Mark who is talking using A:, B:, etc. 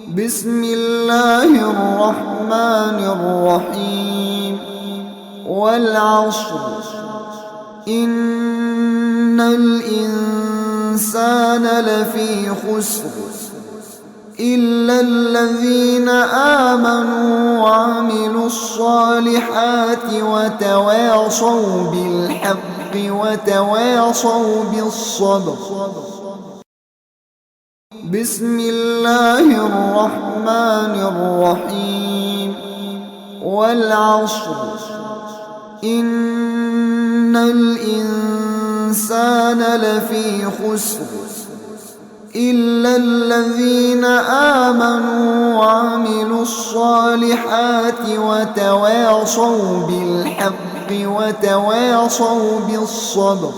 A: بسم الله الرحمن الرحيم والعصر إن الإنسان لفي خسر إلا الذين آمنوا وعملوا الصالحات وتواصوا بالحق وتواصوا بالصبر. بسم الله الرحمن الرحيم والعصر إن الإنسان لفي خسر إلا الذين آمنوا وعملوا الصالحات وتواصوا بالحق وتواصوا بالصبر.